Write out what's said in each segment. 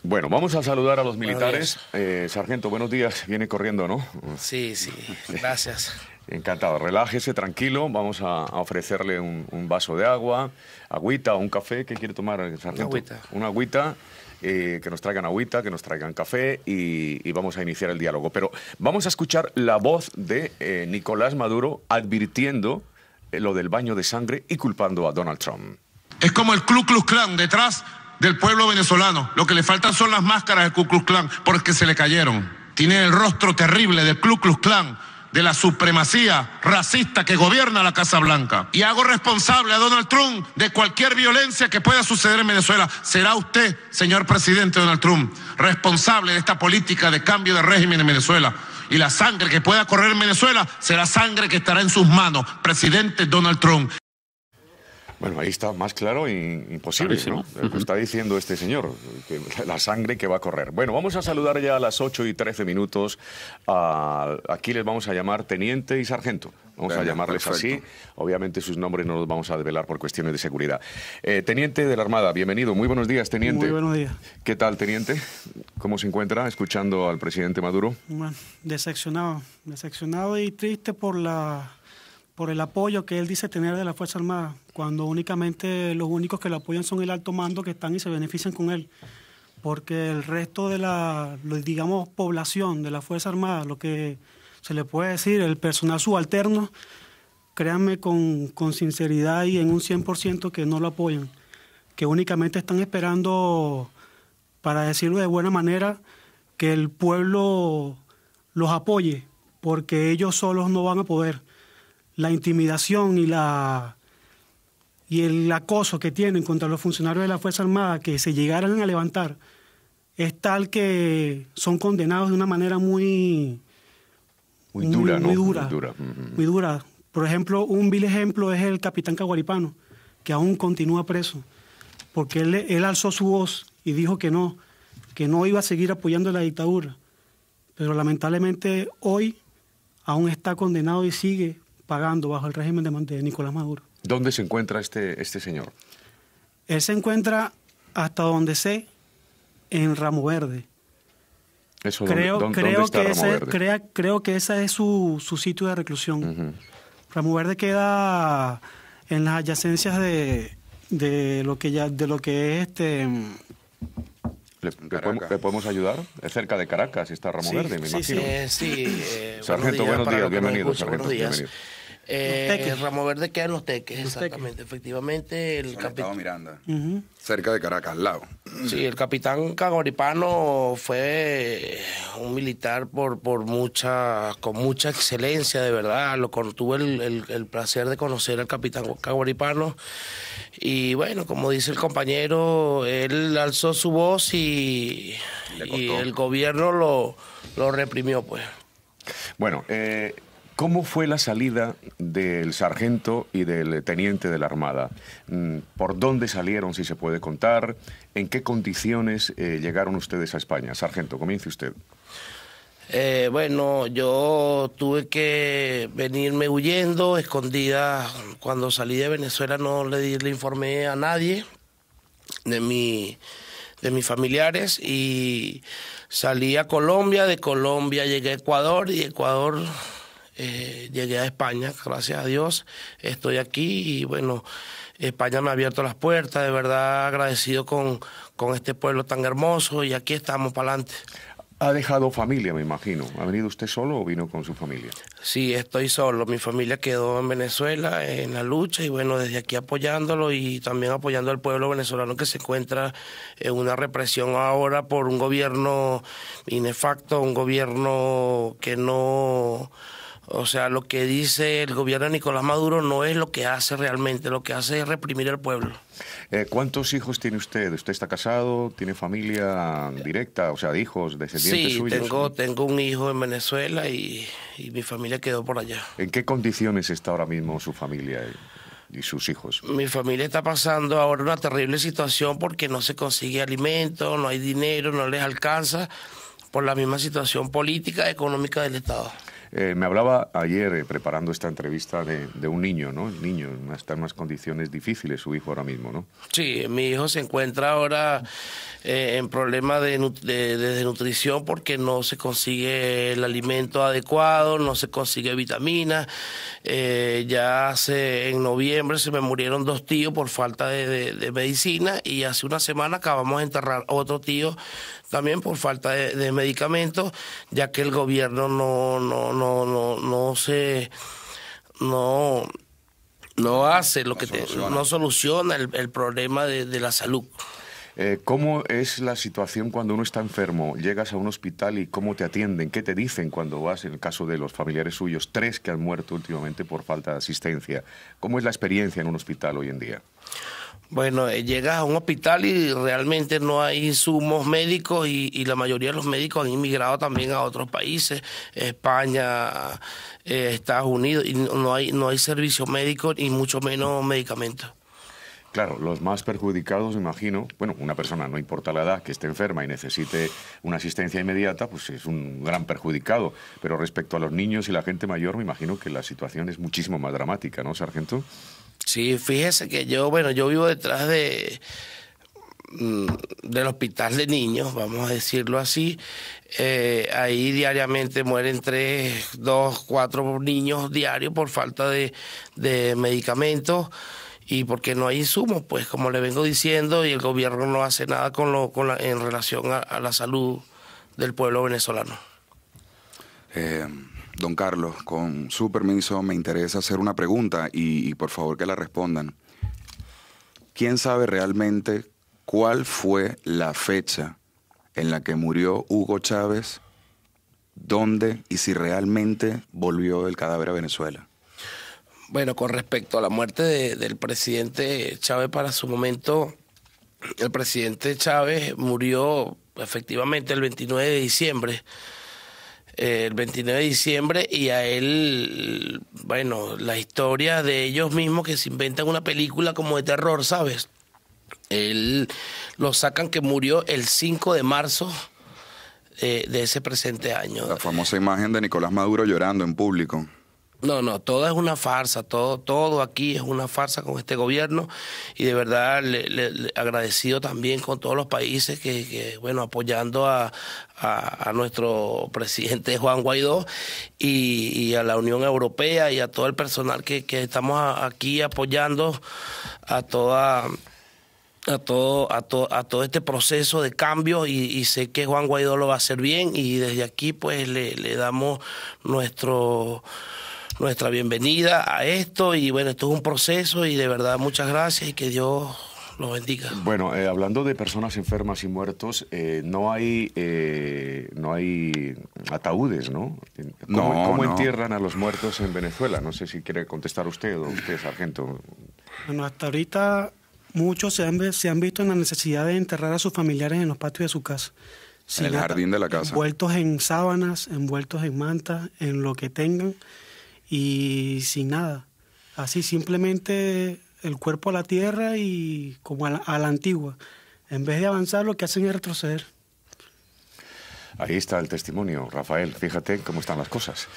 Bueno, vamos a saludar a los militares. Sargento, buenos días. Viene corriendo, ¿no? Sí, gracias. Encantado. Relájese, tranquilo. Vamos a ofrecerle un vaso de agua, agüita o un café. ¿Qué quiere tomar, sargento? Agüita. Una agüita. Que nos traigan agüita, que nos traigan café y vamos a iniciar el diálogo. Pero vamos a escuchar la voz de Nicolás Maduro advirtiendo lo del baño de sangre y culpando a Donald Trump. Es como el Ku Klux Klan detrás del pueblo venezolano. Lo que le faltan son las máscaras del Ku Klux Klan porque se le cayeron. Tiene el rostro terrible del Ku Klux Klan, de la supremacía racista que gobierna la Casa Blanca. Y hago responsable a Donald Trump de cualquier violencia que pueda suceder en Venezuela. Será usted, señor presidente Donald Trump, responsable de esta política de cambio de régimen en Venezuela. Y la sangre que pueda correr en Venezuela será sangre que estará en sus manos, presidente Donald Trump. Bueno, ahí está más claro imposible, ¿no? Lo que está diciendo este señor, que la sangre que va a correr. Bueno, vamos a saludar ya a las 8:13. Aquí les vamos a llamar teniente y sargento. Vamos a llamarles perfecto. Así. Obviamente sus nombres no los vamos a develar por cuestiones de seguridad. Teniente de la Armada, bienvenido. Muy buenos días, teniente. Muy buenos días. ¿Qué tal, teniente? ¿Cómo se encuentra escuchando al presidente Maduro? Bueno, decepcionado y triste por el apoyo que él dice tener de la Fuerza Armada, cuando únicamente los únicos que lo apoyan son el alto mando que están y se benefician con él. Porque el resto de digamos, población de la Fuerza Armada, lo que se le puede decir, el personal subalterno, créanme con sinceridad y en un 100% que no lo apoyan, que únicamente están esperando, para decirlo de buena manera, que el pueblo los apoye, porque ellos solos no van a poder. La intimidación y el acoso que tienen contra los funcionarios de la Fuerza Armada que se llegaran a levantar es tal que son condenados de una manera muy dura. Muy dura. Por ejemplo, un vil ejemplo es el capitán Caguaripano, que aún continúa preso, porque él alzó su voz y dijo que no iba a seguir apoyando la dictadura, pero lamentablemente hoy aún está condenado y sigue pagando bajo el régimen de Nicolás Maduro. ¿Dónde se encuentra este señor? Él se encuentra, hasta donde sé, en Ramo Verde. Creo que ese es su sitio de reclusión. Uh-huh. Ramo Verde queda en las adyacencias de lo que es ¿Le podemos ayudar? Es cerca de Caracas, está Ramo Verde, me imagino. Sargento, buenos días, bienvenido. Sargento, bienvenido. Ramo Verde queda en Los Teques, exactamente. Efectivamente, el capitán Miranda, cerca de Caracas, al lado. Sí, el capitán Caguaripano fue un militar con mucha excelencia, de verdad. Tuve el placer de conocer al capitán Caguaripano. Y bueno, como dice el compañero, él alzó su voz y el gobierno lo reprimió, pues. Bueno, ¿cómo fue la salida del sargento y del teniente de la Armada? ¿Por dónde salieron, si se puede contar? ¿En qué condiciones llegaron ustedes a España? Sargento, comience usted. Bueno, yo tuve que venirme huyendo, escondida. Cuando salí de Venezuela no le informé a nadie de mis familiares y salí a Colombia. De Colombia llegué a Ecuador y de Ecuador llegué a España, gracias a Dios. Estoy aquí y bueno, España me ha abierto las puertas, de verdad agradecido con este pueblo tan hermoso y aquí estamos para adelante. ¿Ha dejado familia, me imagino? ¿Ha venido usted solo o vino con su familia? Sí, estoy solo. Mi familia quedó en Venezuela en la lucha y bueno, desde aquí apoyándolo y también apoyando al pueblo venezolano que se encuentra en una represión ahora por un gobierno inefacto, un gobierno que no... O sea, lo que dice el gobierno de Nicolás Maduro no es lo que hace realmente, lo que hace es reprimir al pueblo. ¿Cuántos hijos tiene usted? ¿Usted está casado? ¿Tiene familia directa? O sea, hijos, descendientes suyos. Sí, tengo un hijo en Venezuela y mi familia quedó por allá. ¿En qué condiciones está ahora mismo su familia y sus hijos? Mi familia está pasando ahora una terrible situación porque no se consigue alimento, no hay dinero, no les alcanza por la misma situación política y económica del Estado. Me hablaba ayer, preparando esta entrevista, de un niño, ¿no? El niño está en unas condiciones difíciles, su hijo ahora mismo, ¿no? Sí, mi hijo se encuentra ahora en problemas de desnutrición porque no se consigue el alimento adecuado, no se consigue vitaminas. Ya en noviembre se me murieron 2 tíos por falta de medicina, y hace una semana acabamos de enterrar otro tío también por falta de medicamentos, ya que el gobierno no hace lo que no soluciona el problema de la salud. ¿Cómo es la situación cuando uno está enfermo? Llegas a un hospital y ¿cómo te atienden? ¿Qué te dicen cuando vas, en el caso de los familiares suyos, 3 que han muerto últimamente por falta de asistencia? ¿Cómo es la experiencia en un hospital hoy en día? Bueno, llegas a un hospital y realmente no hay insumos médicos, y la mayoría de los médicos han inmigrado también a otros países, España, Estados Unidos, y no hay servicio médico y mucho menos medicamentos. Claro, los más perjudicados, me imagino, bueno, una persona, no importa la edad, que esté enferma y necesite una asistencia inmediata, pues es un gran perjudicado. Pero respecto a los niños y la gente mayor, me imagino que la situación es muchísimo más dramática, ¿no, sargento? Sí, fíjese que yo vivo detrás del hospital de niños, vamos a decirlo así. Ahí diariamente mueren 3, 2, 4 niños diarios por falta de medicamentos. Y porque no hay insumos, pues como le vengo diciendo, y el gobierno no hace nada en relación a la salud del pueblo venezolano. Don Carlos, con su permiso, me interesa hacer una pregunta y por favor que la respondan. ¿Quién sabe realmente cuál fue la fecha en la que murió Hugo Chávez, dónde y si realmente volvió el cadáver a Venezuela? Bueno, con respecto a la muerte del presidente Chávez, para su momento, el presidente Chávez murió efectivamente el 29 de diciembre. El 29 de diciembre, y a él, bueno, la historia de ellos mismos que se inventan una película como de terror, ¿sabes? Él lo sacan que murió el 5 de marzo de ese presente año. La famosa imagen de Nicolás Maduro llorando en público. No, todo es una farsa, todo aquí es una farsa con este gobierno, y de verdad le agradecido también con todos los países que bueno, apoyando a nuestro presidente Juan Guaidó y a la Unión Europea y a todo el personal que estamos aquí apoyando a todo este proceso de cambio, y sé que Juan Guaidó lo va a hacer bien, y desde aquí pues le damos nuestra bienvenida a esto, y bueno, esto es un proceso, y de verdad muchas gracias y que Dios los bendiga. Bueno, hablando de personas enfermas y muertos, no hay ataúdes, ¿no? ¿Cómo entierran a los muertos en Venezuela? No sé si quiere contestar usted o usted, sargento. Bueno, hasta ahorita muchos se han visto en la necesidad de enterrar a sus familiares en los patios de su casa. En el jardín de la casa. Envueltos en sábanas, envueltos en mantas, en lo que tengan, y sin nada. Así simplemente el cuerpo a la tierra y como a la antigua. En vez de avanzar, lo que hacen es retroceder. Ahí está el testimonio, Rafael. Fíjate cómo están las cosas.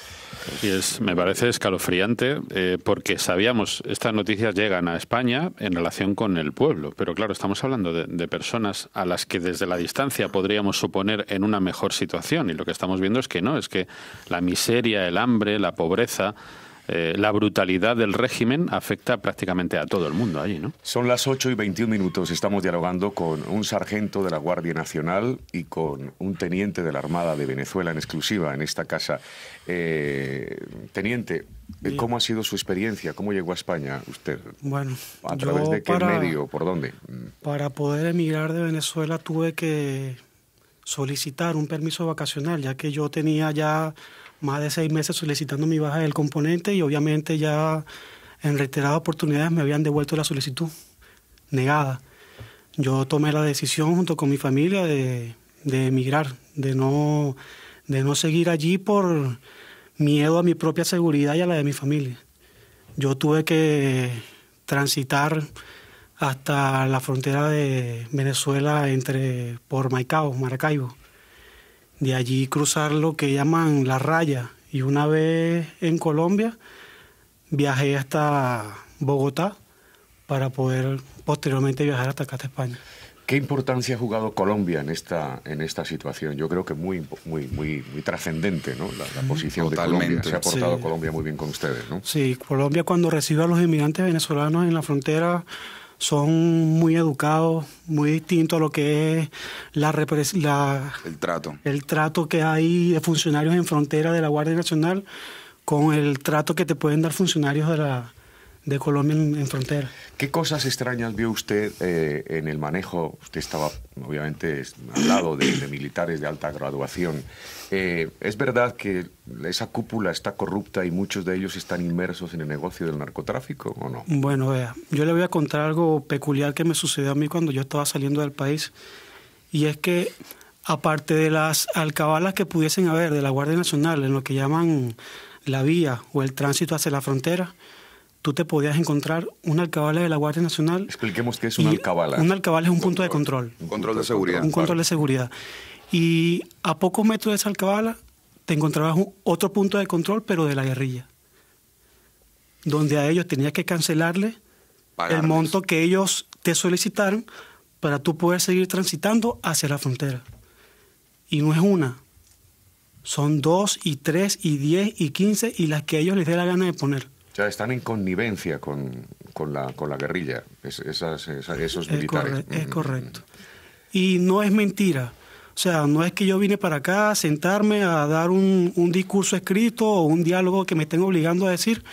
Y me parece escalofriante porque sabíamos, estas noticias llegan a España en relación con el pueblo, pero claro, estamos hablando de personas a las que desde la distancia podríamos suponer en una mejor situación, y lo que estamos viendo es que no, es que la miseria, el hambre, la pobreza, la brutalidad del régimen afecta prácticamente a todo el mundo allí, ¿no? Son las 8:21. Estamos dialogando con un sargento de la Guardia Nacional y con un teniente de la Armada de Venezuela en exclusiva en esta casa. Teniente, ¿cómo ha sido su experiencia? ¿Cómo llegó a España usted? Bueno, ¿a través de qué medio? ¿Por dónde? Para poder emigrar de Venezuela tuve que solicitar un permiso vacacional, ya que yo tenía ya más de 6 meses solicitando mi baja del componente, y obviamente ya en reiteradas oportunidades me habían devuelto la solicitud negada. Yo tomé la decisión junto con mi familia de emigrar, de no seguir allí por miedo a mi propia seguridad y a la de mi familia. Yo tuve que transitar hasta la frontera de Venezuela por Maicao, Maracaibo. De allí cruzar lo que llaman la raya Y una vez en Colombia, viajé hasta Bogotá para poder posteriormente viajar hasta acá, hasta España. ¿Qué importancia ha jugado Colombia en esta situación? Yo creo que muy trascendente, ¿no? La posición Totalmente. de Colombia. Se ha portado Sí. Colombia muy bien con ustedes, ¿no? Sí, Colombia cuando recibe a los inmigrantes venezolanos en la frontera son muy educados, muy distintos a lo que es El trato. que hay de funcionarios en frontera de la Guardia Nacional con el trato que te pueden dar funcionarios de Colombia en frontera. ¿Qué cosas extrañas vio usted en el manejo? Usted estaba, obviamente, al lado de militares de alta graduación. ¿Es verdad que esa cúpula está corrupta y muchos de ellos están inmersos en el negocio del narcotráfico o no? Bueno, vea, yo le voy a contar algo peculiar que me sucedió a mí cuando yo estaba saliendo del país. Y es que, aparte de las alcabalas que pudiesen haber de la Guardia Nacional en lo que llaman la vía o el tránsito hacia la frontera, tú te podías encontrar una alcabala de la Guardia Nacional. Expliquemos qué es una y alcabala. Una alcabala es un punto de control. Un control de seguridad. Un control de seguridad. Y a pocos metros de esa alcabala te encontrabas otro punto de control, pero de la guerrilla, donde a ellos tenías que cancelarle Pagarles. el monto que ellos te solicitaron para tú poder seguir transitando hacia la frontera. Y no es una, son 2 y 3 y 10 y 15 y las que ellos les dé la gana de poner. O sea, están en connivencia con la guerrilla, esos militares. Es correcto. Y no es mentira. O sea, no es que yo vine para acá a sentarme a dar un discurso escrito o un diálogo que me estén obligando a decir,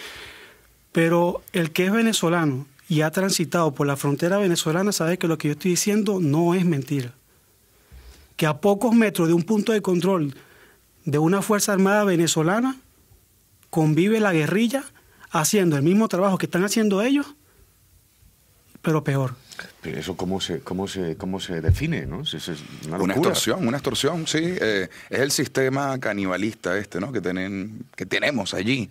pero el que es venezolano y ha transitado por la frontera venezolana sabe que lo que yo estoy diciendo no es mentira. Que a pocos metros de un punto de control de una Fuerza Armada venezolana convive la guerrilla haciendo el mismo trabajo que están haciendo ellos, pero peor. Pero eso cómo se define, ¿no? Es una locura. Una extorsión, sí. Es el sistema canibalista ¿no? que tenemos allí.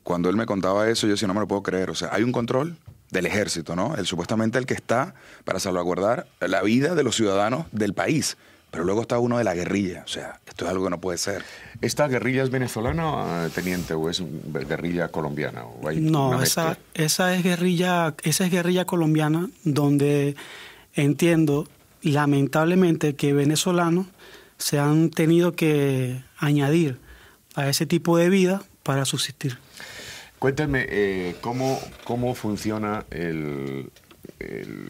Cuando él me contaba eso, yo decía, no me lo puedo creer. O sea, hay un control del ejército, ¿no? Supuestamente el que está para salvaguardar la vida de los ciudadanos del país. Pero luego está uno de la guerrilla. O sea, esto es algo que no puede ser. ¿Esta guerrilla es venezolana, teniente, o es guerrilla colombiana? ¿O hay no, una esa es guerrilla colombiana, donde entiendo, lamentablemente, que venezolanos se han tenido que añadir a ese tipo de vida para subsistir. Cuéntame, ¿cómo funciona el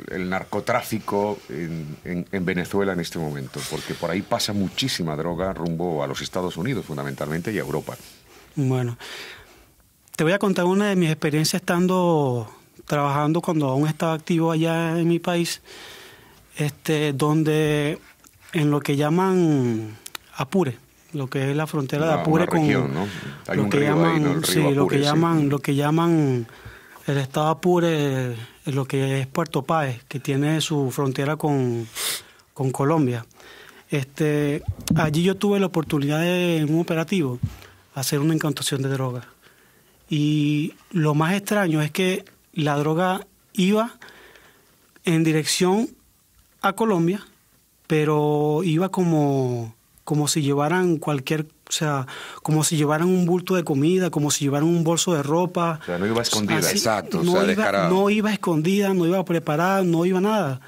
narcotráfico en Venezuela en este momento? Porque por ahí pasa muchísima droga rumbo a los Estados Unidos, fundamentalmente, y a Europa. Bueno, te voy a contar una de mis experiencias trabajando cuando aún estaba activo allá en mi país, donde en lo que llaman Apure, lo que es la frontera de Apure con región, ¿no? Hay lo un que río llaman, ahí, ¿no? El río sí, Apure, lo que llaman el estado Apure, lo que es Puerto Páez, que tiene su frontera con Colombia. Allí yo tuve la oportunidad de, en un operativo, hacer una incautación de droga. Y lo más extraño es que la droga iba en dirección a Colombia, pero iba como si llevaran como si llevaran un bulto de comida, como si llevaran un bolso de ropa. O sea, no iba escondida. Así, Exacto, no iba escondida, no iba preparada, no iba nada.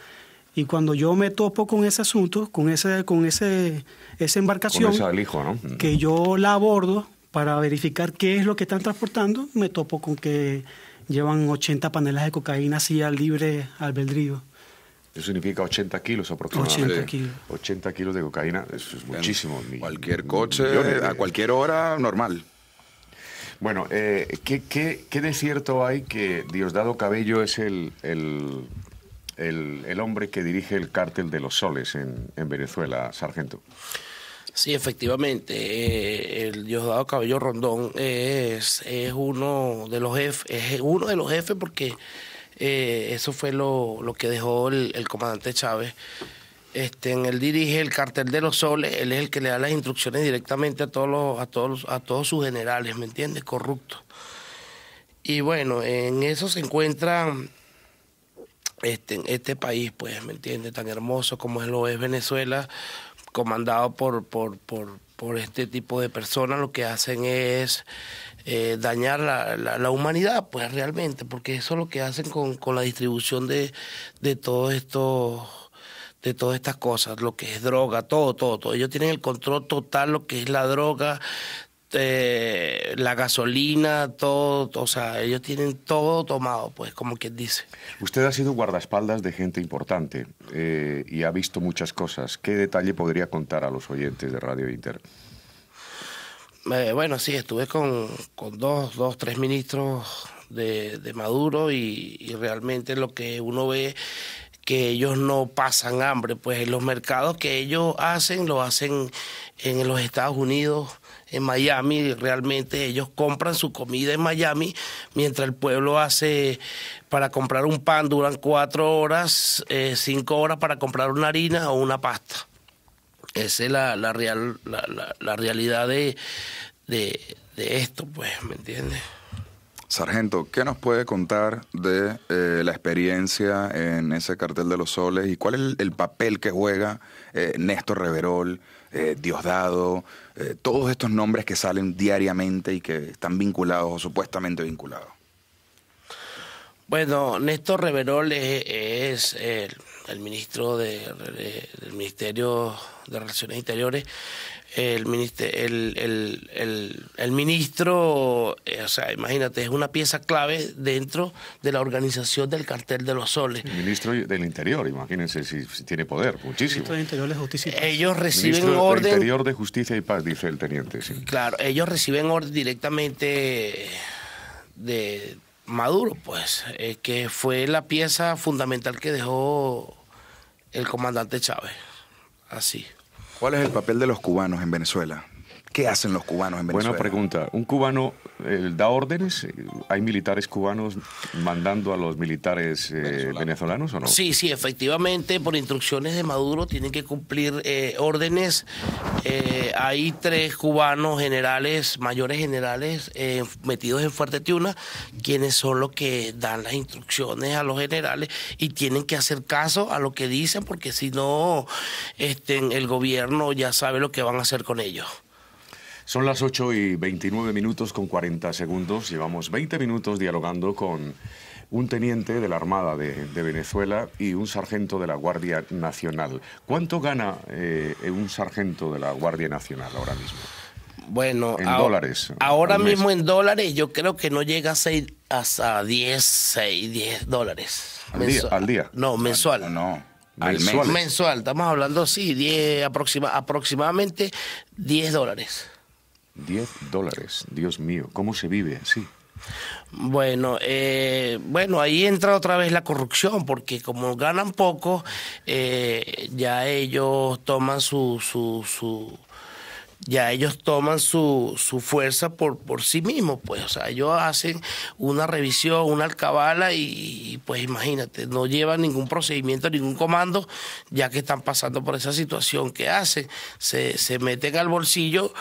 Y cuando yo me topo con ese asunto, con esa embarcación, Con ese alijo, ¿no? que yo la abordo para verificar qué es lo que están transportando, me topo con que llevan 80 panelas de cocaína así al libre albedrío. Eso significa 80 kilos aproximadamente. 80 kilos. 80 kilos de cocaína, eso es muchísimo. Cualquier coche, Millones a cualquier hora, normal. Bueno, ¿qué de cierto hay que Diosdado Cabello es el hombre que dirige el cártel de los Soles en Venezuela, sargento? Sí, efectivamente, el Diosdado Cabello Rondón es uno de los jefes, porque eso fue lo que dejó el comandante Chávez. Él dirige el cartel de los Soles, él es el que le da las instrucciones directamente a todos sus generales, ¿me entiendes? Corruptos. Y bueno, en eso se encuentra este país, pues, ¿me entiendes? Tan hermoso como lo es Venezuela, comandado por este tipo de personas, lo que hacen es dañar la humanidad, pues realmente, porque eso es lo que hacen con la distribución de todo esto, de todas estas cosas, lo que es droga, todo. Ellos tienen el control total, lo que es la droga, la gasolina, todo, o sea, ellos tienen todo tomado, pues, como quien dice. Usted ha sido guardaespaldas de gente importante y ha visto muchas cosas. ¿Qué detalle podría contar a los oyentes de Radio Inter? Bueno, sí, estuve con tres ministros de Maduro y realmente lo que uno ve que ellos no pasan hambre, pues en los mercados que ellos hacen, lo hacen en los Estados Unidos, en Miami, realmente ellos compran su comida en Miami, mientras el pueblo hace, para comprar un pan duran 4 horas, 5 horas para comprar una harina o una pasta. Esa es la realidad de esto, pues, ¿me entiendes? Sargento, ¿qué nos puede contar de la experiencia en ese cartel de los Soles y cuál es el papel que juega Néstor Reverol, Diosdado, todos estos nombres que salen diariamente y que están vinculados o supuestamente vinculados? Bueno, Néstor Reverol es el ministro del Ministerio de Relaciones Interiores. El ministro, o sea, imagínate, es una pieza clave dentro de la organización del cartel de los Soles. El ministro del Interior, imagínense si tiene poder, muchísimo. El ministro del Interior de Justicia y Paz. Ellos reciben Ministro orden... del Interior de Justicia y Paz, dice el teniente, sí. Claro, ellos reciben orden directamente de Maduro, pues, que fue la pieza fundamental que dejó el comandante Chávez, así. ¿Cuál es el papel de los cubanos en Venezuela? ¿Qué hacen los cubanos en Venezuela? Buena pregunta. ¿Un cubano da órdenes? ¿Hay militares cubanos mandando a los militares venezolanos o no? Sí, efectivamente, por instrucciones de Maduro tienen que cumplir órdenes. Hay 3 cubanos generales, mayores generales, metidos en Fuerte Tiuna, quienes son los que dan las instrucciones a los generales y tienen que hacer caso a lo que dicen, porque si no, el gobierno ya sabe lo que van a hacer con ellos. Son las 8:29 con 40 segundos. Llevamos 20 minutos dialogando con un teniente de la Armada de Venezuela y un sargento de la Guardia Nacional. ¿Cuánto gana un sargento de la Guardia Nacional ahora mismo? Bueno, en dólares. Ahora mismo en dólares yo creo que no llega a 10 dólares. ¿Al día? No, mensual. No. Al mes. Mensual, estamos hablando, sí, aproximadamente 10 dólares. 10 dólares, Dios mío, ¿cómo se vive así? Bueno, ahí entra otra vez la corrupción, porque como ganan poco, ya ellos toman su fuerza por sí mismos, pues, o sea, ellos hacen una revisión, una alcabala y pues imagínate, no llevan ningún procedimiento, ningún comando, ya que están pasando por esa situación que hacen, se meten al bolsillo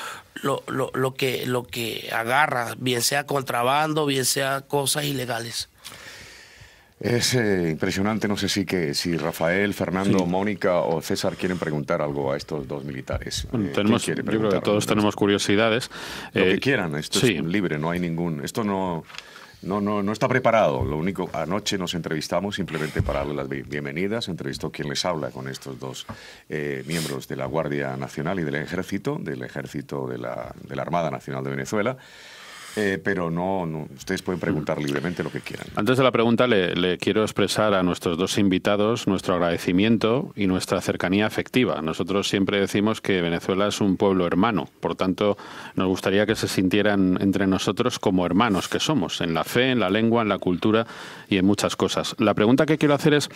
lo que agarra, bien sea contrabando, bien sea cosas ilegales. Es impresionante, no sé si Rafael, Fernando, sí. Mónica o César quieren preguntar algo a estos dos militares. Bueno, yo creo que todos tenemos curiosidades. Lo que quieran, esto sí. Es libre, no hay ningún... Esto no está preparado. Lo único, anoche nos entrevistamos simplemente para darle las bienvenidas. Entrevistó quien les habla con estos dos miembros de la Guardia Nacional y del Ejército de la Armada Nacional de Venezuela. Pero no, ustedes pueden preguntar libremente lo que quieran. Antes de la pregunta le quiero expresar a nuestros dos invitados nuestro agradecimiento y nuestra cercanía afectiva. Nosotros siempre decimos que Venezuela es un pueblo hermano, por tanto nos gustaría que se sintieran entre nosotros como hermanos que somos, en la fe, en la lengua, en la cultura y en muchas cosas. La pregunta que quiero hacer es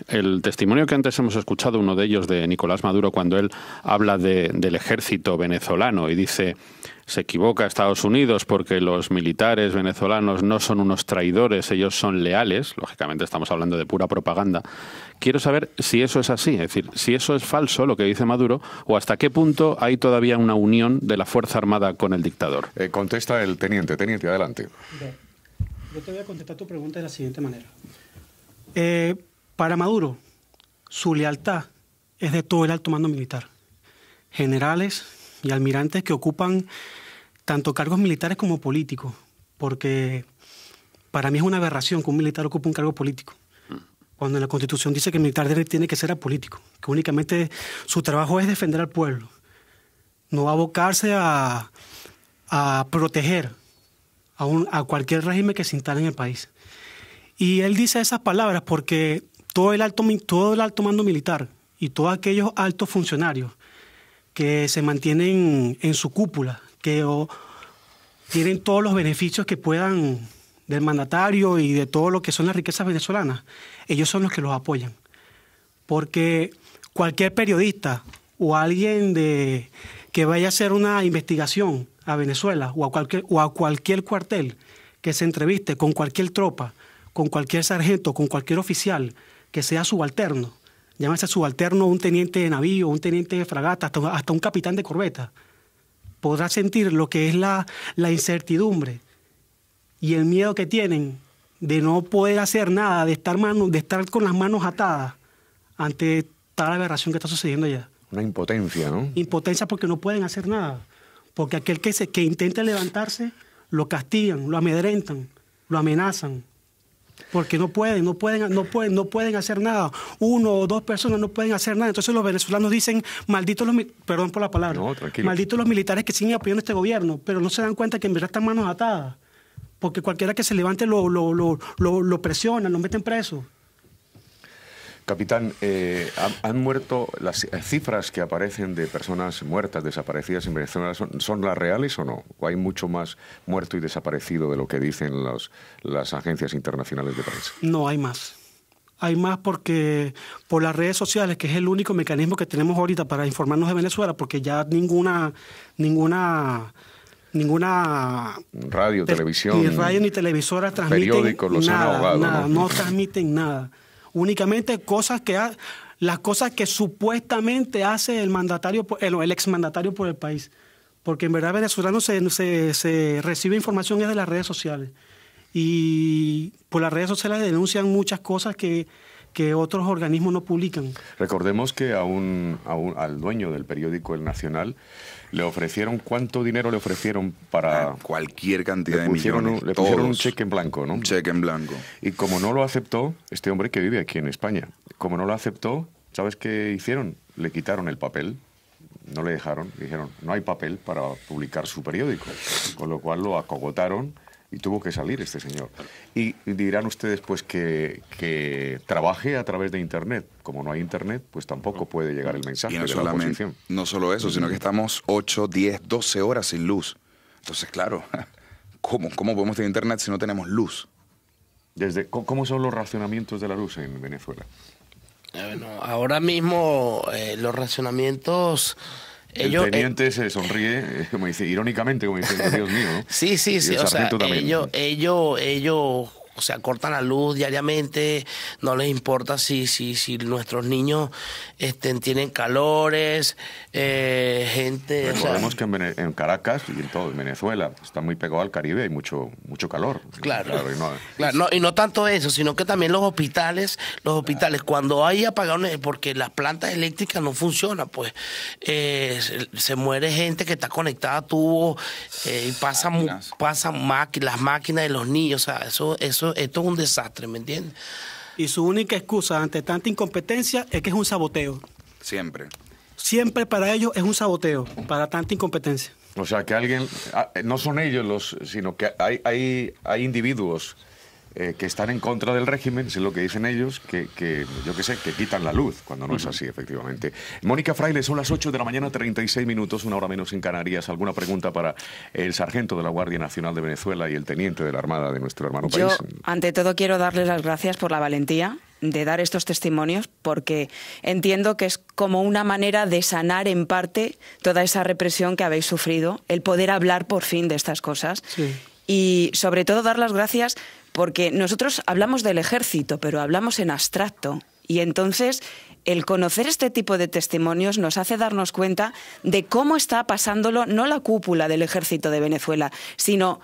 el testimonio que antes hemos escuchado, uno de ellos de Nicolás Maduro, cuando él habla del ejército venezolano y dice... Se equivoca Estados Unidos porque los militares venezolanos no son unos traidores, ellos son leales. Lógicamente estamos hablando de pura propaganda. Quiero saber si eso es así, es decir, si eso es falso, lo que dice Maduro, o hasta qué punto hay todavía una unión de la Fuerza Armada con el dictador. Contesta el teniente. Teniente, adelante. Yo te voy a contestar tu pregunta de la siguiente manera. Para Maduro, su lealtad es de todo el alto mando militar. generales y almirantes que ocupan tanto cargos militares como políticos, porque para mí es una aberración que un militar ocupe un cargo político, cuando en la Constitución dice que el militar tiene que ser apolítico, que únicamente su trabajo es defender al pueblo, no abocarse a proteger a cualquier régimen que se instale en el país. Y él dice esas palabras porque todo el alto mando militar y todos aquellos altos funcionarios que se mantienen en su cúpula, que tienen todos los beneficios que puedan del mandatario y de todo lo que son las riquezas venezolanas, ellos son los que los apoyan. Porque cualquier periodista o alguien que vaya a hacer una investigación a Venezuela o a cualquier cuartel que se entreviste con cualquier tropa, con cualquier sargento, con cualquier oficial que sea subalterno, llámese subalterno un teniente de navío, un teniente de fragata, hasta un capitán de corbeta, podrá sentir lo que es la incertidumbre y el miedo que tienen de no poder hacer nada, de estar con las manos atadas ante tal aberración que está sucediendo allá. Una impotencia, ¿no? Impotencia porque no pueden hacer nada. Porque aquel que intente levantarse, lo castigan, lo amedrentan, lo amenazan. Porque no pueden hacer nada. 1 o 2 personas no pueden hacer nada. Entonces los venezolanos dicen, perdón por la palabra, malditos los militares que siguen apoyando este gobierno, pero no se dan cuenta que en verdad están manos atadas. Porque cualquiera que se levante lo presionan, lo meten preso. Capitán, han muerto, las cifras que aparecen de personas muertas, desaparecidas en Venezuela, ¿son las reales o no? ¿O hay mucho más muerto y desaparecido de lo que dicen las agencias internacionales de prensa? No, hay más. Hay más porque por las redes sociales, que es el único mecanismo que tenemos ahorita para informarnos de Venezuela, porque ya ninguna radio, televisión, ni radio ni televisora transmiten periódicos los nada, han ahogado, nada, no transmiten nada. Únicamente las cosas que supuestamente hace el exmandatario por el país. Porque en verdad venezolano se recibe información es de las redes sociales. Y por las redes sociales denuncian muchas cosas que otros organismos no publican. Recordemos que al dueño del periódico El Nacional le ofrecieron, ¿cuánto dinero le ofrecieron para...? Cualquier cantidad de millones. Le pusieron un cheque en blanco, ¿no? Un cheque en blanco. Y como no lo aceptó, este hombre que vive aquí en España, como no lo aceptó, ¿sabes qué hicieron? Le quitaron el papel, no le dejaron, dijeron, no hay papel para publicar su periódico, con lo cual lo acogotaron y tuvo que salir este señor. Y dirán ustedes pues que trabaje a través de Internet. Como no hay Internet, pues tampoco puede llegar el mensaje de la oposición. No solo eso, sino que estamos 8, 10, 12 horas sin luz. Entonces, claro, ¿cómo podemos tener Internet si no tenemos luz? ¿Cómo son los racionamientos de la luz en Venezuela? Bueno, ahora mismo los racionamientos... El teniente se sonríe, como dice, irónicamente, como diciendo, Dios mío, ¿no? Sí, o sea, ellos o sea, cortan la luz diariamente, no les importa si nuestros niños tienen calores, gente... Recordemos que en Caracas y en todo Venezuela está muy pegado al Caribe, hay mucho calor. Claro, y no tanto eso, sino que también los hospitales, cuando hay apagones, porque las plantas eléctricas no funcionan, pues se muere gente que está conectada a tubos y pasan las máquinas de los niños, o sea, esto es un desastre, ¿me entiendes? Y su única excusa ante tanta incompetencia es que es un saboteo. Siempre para ellos es un saboteo, para tanta incompetencia. O sea, que alguien, no son ellos sino que hay individuos que están en contra del régimen, es lo que dicen ellos, que yo qué sé, que quitan la luz, cuando no es así, efectivamente. Mónica Fraile, son las 8 de la mañana, 36 minutos, una hora menos en Canarias. ¿Alguna pregunta para el sargento de la Guardia Nacional de Venezuela y el teniente de la Armada de nuestro hermano país? Yo, ante todo, quiero darles las gracias por la valentía de dar estos testimonios, porque entiendo que es como una manera de sanar en parte toda esa represión que habéis sufrido, el poder hablar por fin de estas cosas. Sí. Y sobre todo dar las gracias porque nosotros hablamos del ejército, pero hablamos en abstracto. Y entonces el conocer este tipo de testimonios nos hace darnos cuenta de cómo está pasándolo no la cúpula del ejército de Venezuela, sino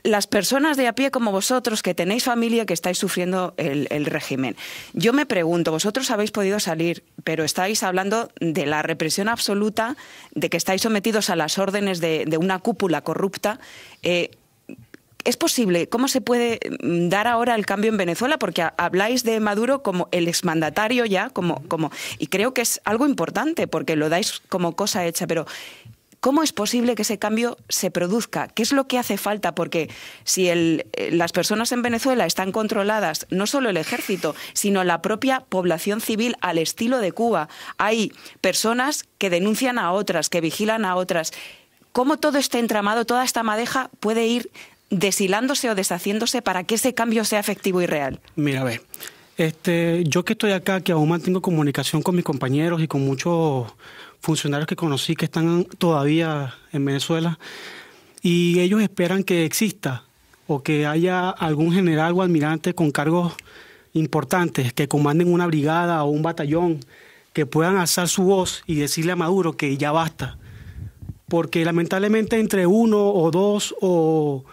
las personas de a pie como vosotros, que tenéis familia, que estáis sufriendo el régimen. Yo me pregunto, vosotros habéis podido salir, pero estáis hablando de la represión absoluta, de que estáis sometidos a las órdenes de una cúpula corrupta. ¿Es posible? ¿Cómo se puede dar ahora el cambio en Venezuela? Porque habláis de Maduro como el exmandatario ya, y creo que es algo importante porque lo dais como cosa hecha, pero ¿cómo es posible que ese cambio se produzca? ¿Qué es lo que hace falta? Porque si las personas en Venezuela están controladas, no solo el ejército, sino la propia población civil al estilo de Cuba, hay personas que denuncian a otras, que vigilan a otras. ¿Cómo todo este entramado, toda esta madeja puede ir deshilándose o deshaciéndose para que ese cambio sea efectivo y real? Mira, a ver, yo que estoy acá, que aún mantengo comunicación con mis compañeros y con muchos funcionarios que conocí que están todavía en Venezuela, y ellos esperan que exista o que haya algún general o almirante con cargos importantes que comanden una brigada o un batallón, que puedan alzar su voz y decirle a Maduro que ya basta. Porque lamentablemente entre 1 o 2 o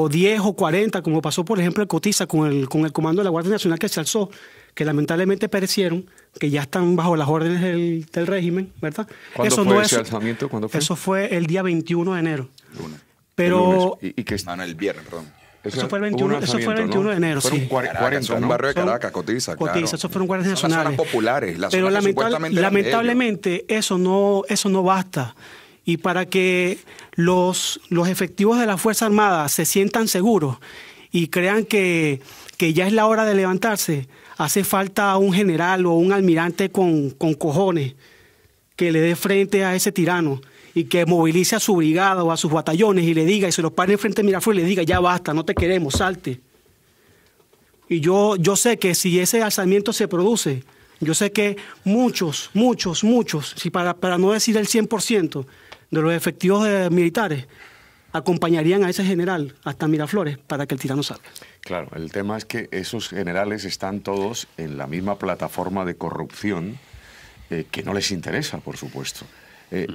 10 o 40, como pasó por ejemplo en Cotiza con el comando de la Guardia Nacional que se alzó, que lamentablemente perecieron, que ya están bajo las órdenes del régimen, ¿verdad? ¿Cuándo fue ese alzamiento? ¿Cuándo fue? Eso fue el día 21 de enero. Lunes. Pero... ¿Y qué No, el viernes, perdón. Eso fue el 21, de enero, fueron sí. 40, un barrio de Caracas, Cotiza, claro. Cotiza, esos fueron guardias Son nacionales. las zonas populares, las pero zonas que supuestamente eran de ellos. lamentablemente eso no basta. Y para que los efectivos de la Fuerza Armada se sientan seguros y crean que ya es la hora de levantarse, hace falta un general o un almirante con cojones que le dé frente a ese tirano y que movilice a su brigada o a sus batallones y le diga, y se los pare enfrente de Miraflores y le diga, ya basta, no te queremos, salte. Y yo sé que si ese alzamiento se produce, yo sé que muchos, si para no decir el 100% de los efectivos militares acompañarían a ese general hasta Miraflores para que el tirano salga. Claro, el tema es que esos generales están todos en la misma plataforma de corrupción que no les interesa, por supuesto.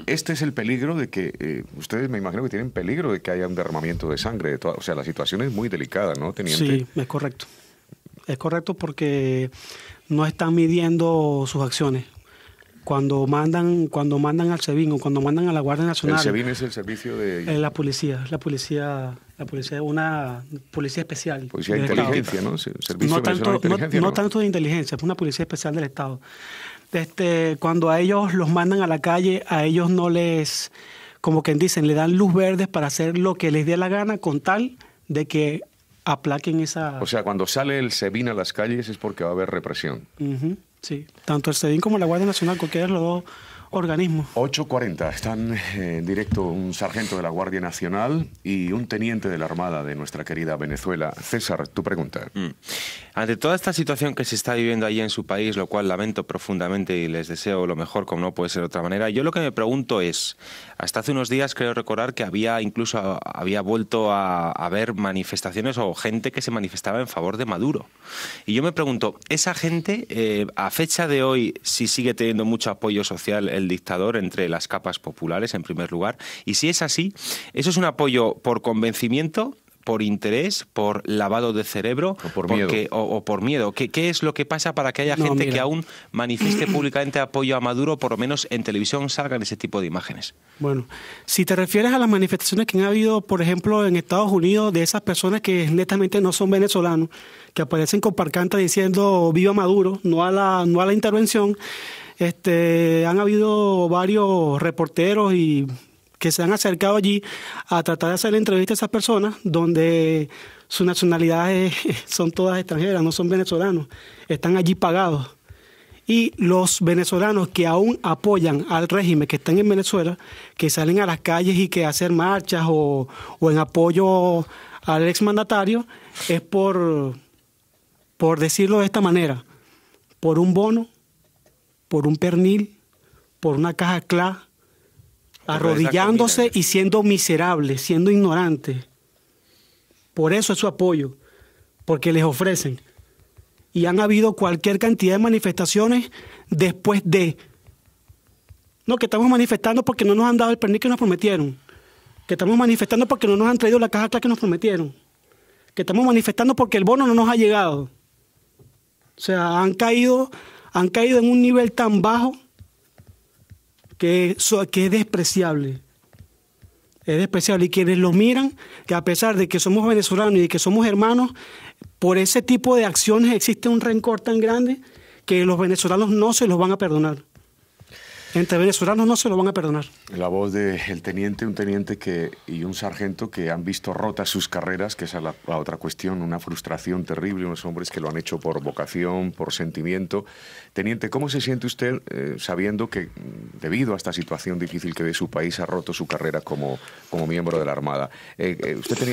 Este es el peligro de que, ustedes me imagino que tienen peligro de que haya un derramamiento de sangre. O sea, la situación es muy delicada, ¿no, teniente? Sí, es correcto. Es correcto porque no están midiendo sus acciones. Cuando mandan al SEBIN o cuando mandan a la Guardia Nacional. El SEBIN es el servicio de... La policía, una policía especial. Policía de inteligencia, ¿no? No tanto de inteligencia, es una policía especial del Estado. Cuando a ellos los mandan a la calle, a ellos no les, como quien dicen, le dan luz verde para hacer lo que les dé la gana con tal de que aplaquen esa... O sea, cuando sale el SEBIN a las calles es porque va a haber represión. Sí, tanto el SEBIN como la Guardia Nacional, cualquiera de los dos organismos. 8:40, están en directo un sargento de la Guardia Nacional y un teniente de la Armada de nuestra querida Venezuela. César, tu pregunta. Ante toda esta situación que se está viviendo allí en su país, lo cual lamento profundamente y les deseo lo mejor, como no puede ser de otra manera, yo lo que me pregunto es, hasta hace unos días creo recordar que había vuelto a haber manifestaciones o gente que se manifestaba en favor de Maduro. Y yo me pregunto, ¿esa gente, a fecha de hoy, si sigue teniendo mucho apoyo social el dictador entre las capas populares, en primer lugar? Y si es así, ¿eso es un apoyo por convencimiento, por interés, por lavado de cerebro o por miedo? O por miedo? ¿Qué es lo que pasa para que haya gente que aún manifieste públicamente apoyo a Maduro, por lo menos en televisión salgan ese tipo de imágenes? Bueno, si te refieres a las manifestaciones que han habido, por ejemplo, en Estados Unidos, de esas personas que netamente no son venezolanos, que aparecen con pancartas diciendo viva Maduro, no a la intervención, han habido varios reporteros y que se han acercado allí a tratar de hacer la entrevista a esas personas, donde sus nacionalidades son todas extranjeras, no son venezolanos, están allí pagados. Y los venezolanos que aún apoyan al régimen, que están en Venezuela, que salen a las calles y que hacen marchas o en apoyo al exmandatario, es por decirlo de esta manera, por un bono, por un pernil, por una caja CLA, arrodillándose y siendo miserables, siendo ignorantes. Por eso es su apoyo, porque les ofrecen. Y han habido cualquier cantidad de manifestaciones después de... No, que estamos manifestando porque no nos han dado el pernil que nos prometieron. Que estamos manifestando porque no nos han traído la caja CLA que nos prometieron. Que estamos manifestando porque el bono no nos ha llegado. O sea, han caído han caído en un nivel tan bajo que es despreciable. Es despreciable. Y quienes lo miran, que a pesar de que somos venezolanos y de que somos hermanos, por ese tipo de acciones existe un rencor tan grande que los venezolanos no se los van a perdonar. Entre venezolanos no se lo van a perdonar. La voz del teniente, un teniente y un sargento que han visto rotas sus carreras, que esa es la otra cuestión, una frustración terrible, unos hombres que lo han hecho por vocación, por sentimiento. Teniente, ¿cómo se siente usted sabiendo que debido a esta situación difícil que ve su país ha roto su carrera como miembro de la Armada?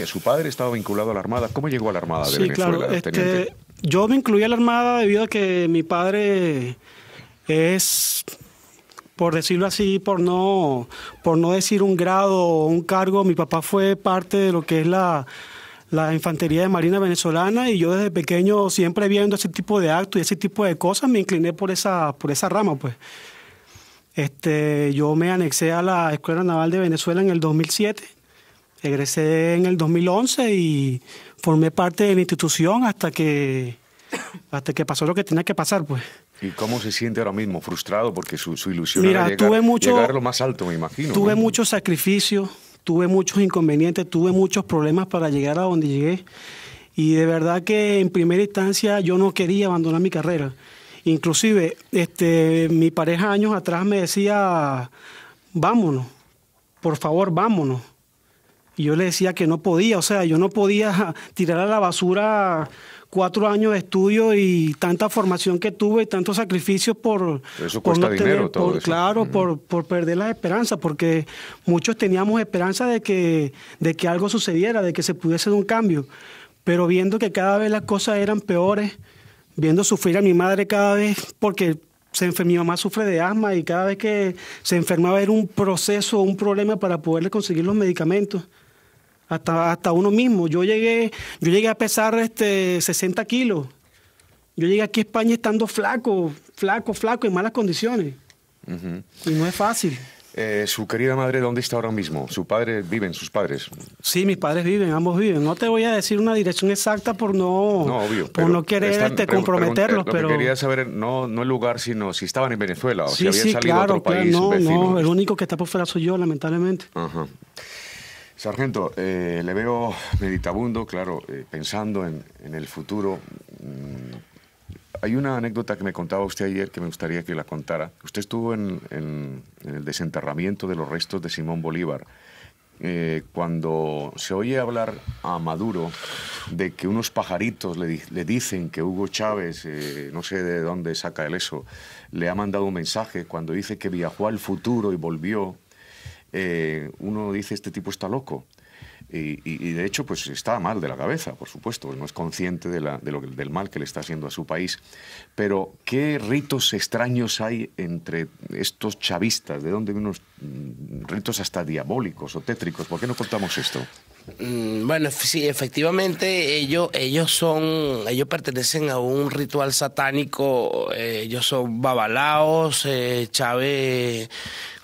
Su padre estaba vinculado a la Armada. ¿Cómo llegó a la Armada de Venezuela, claro, teniente? Yo me incluí a la Armada debido a que mi padre es, por decirlo así, por no decir un grado o un cargo, mi papá fue parte de lo que es la Infantería de Marina Venezolana, y yo desde pequeño, siempre viendo ese tipo de actos y ese tipo de cosas, me incliné por esa rama, pues. Yo me anexé a la Escuela Naval de Venezuela en el 2007, egresé en el 2011 y formé parte de la institución hasta que pasó lo que tenía que pasar, pues. ¿Y cómo se siente ahora mismo? ¿Frustrado? Porque su ilusión era llegar a lo más alto, me imagino. Tuve muchos sacrificios, tuve muchos inconvenientes, tuve muchos problemas para llegar a donde llegué. Y de verdad que en primera instancia yo no quería abandonar mi carrera. Inclusive, mi pareja años atrás me decía, vámonos, por favor, vámonos. Y yo le decía que no podía, o sea, yo no podía tirar a la basura 4 años de estudio y tanta formación que tuve y tantos sacrificios por... Eso cuesta dinero, todo eso. Claro, por perder las esperanzas, porque muchos teníamos esperanza de que algo sucediera, de que se pudiese dar un cambio. Pero viendo que cada vez las cosas eran peores, viendo sufrir a mi madre cada vez, porque mi mamá sufre de asma y cada vez que se enfermaba era un proceso, un problema para poderle conseguir los medicamentos. Hasta uno mismo. Yo llegué a pesar 60 kilos. Yo llegué aquí a España estando flaco, en malas condiciones. Uh-huh. Y no es fácil. ¿Su querida madre dónde está ahora mismo? ¿Sus padres viven? Sí, mis padres viven, ambos viven. No te voy a decir una dirección exacta por no querer comprometerlos. Lo que quería saber, no el lugar, sino si estaban en Venezuela o si habían salido claro, a otro país vecino. No, el único que está por fuera soy yo, lamentablemente. Ajá. Sargento, le veo meditabundo, claro, pensando en el futuro. Hay una anécdota que me contaba usted ayer que me gustaría que la contara. Usted estuvo en el desenterramiento de los restos de Simón Bolívar. Cuando se oye hablar a Maduro de que unos pajaritos le dicen que Hugo Chávez, no sé de dónde saca él eso, le ha mandado un mensaje cuando dice que viajó al futuro y volvió, uno dice, este tipo está loco. Y de hecho, pues está mal de la cabeza, por supuesto, no es consciente del mal que le está haciendo a su país. Pero, ¿qué ritos extraños hay entre estos chavistas? ¿De dónde vienen unos ritos hasta diabólicos o tétricos? ¿Por qué no contamos esto? Bueno, sí, efectivamente, ellos pertenecen a un ritual satánico, ellos son babalaos, Chávez,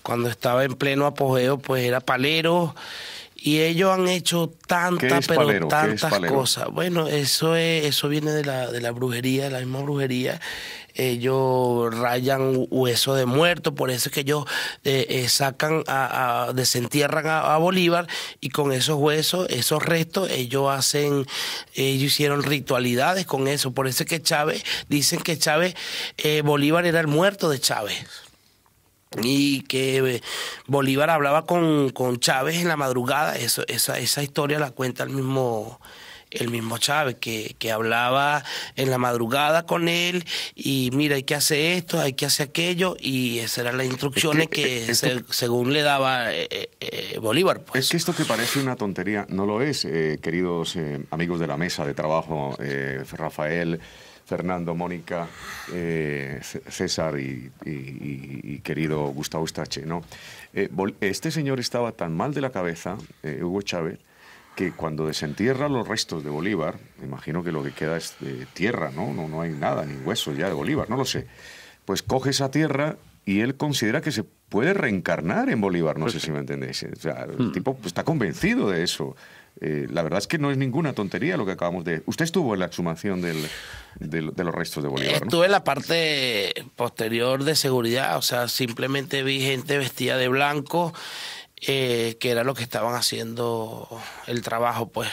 cuando estaba en pleno apogeo, pues era palero. Y ellos han hecho tantas cosas. Bueno, eso viene de la brujería, de la misma brujería. Ellos rayan huesos de muertos, por eso es que ellos desentierran a Bolívar, y con esos huesos, esos restos, ellos hicieron ritualidades con eso. Por eso es que dicen que Bolívar era el muerto de Chávez. Y que Bolívar hablaba con Chávez en la madrugada. Esa historia la cuenta el mismo Chávez, que hablaba en la madrugada con él, y mira, hay que hacer esto, hay que hacer aquello, y esas eran las instrucciones según le daba Bolívar. Pues. Es que esto que parece una tontería no lo es, queridos amigos de la mesa de trabajo, Rafael, Fernando, Mónica, César y querido Gustavo Estache, ¿no? Este señor estaba tan mal de la cabeza, Hugo Chávez, que cuando desentierra los restos de Bolívar, me imagino que lo que queda es tierra, ¿no? No hay nada, ni huesos ya de Bolívar, no lo sé. Pues coge esa tierra y él considera que se puede reencarnar en Bolívar, no sé si me entendéis. O sea, el tipo está convencido de eso. La verdad es que no es ninguna tontería lo que acabamos de... Usted estuvo en la exhumación de los restos de Bolívar, ¿no? Estuve en la parte posterior de seguridad, o sea, simplemente vi gente vestida de blanco, que era lo que estaban haciendo el trabajo, pues,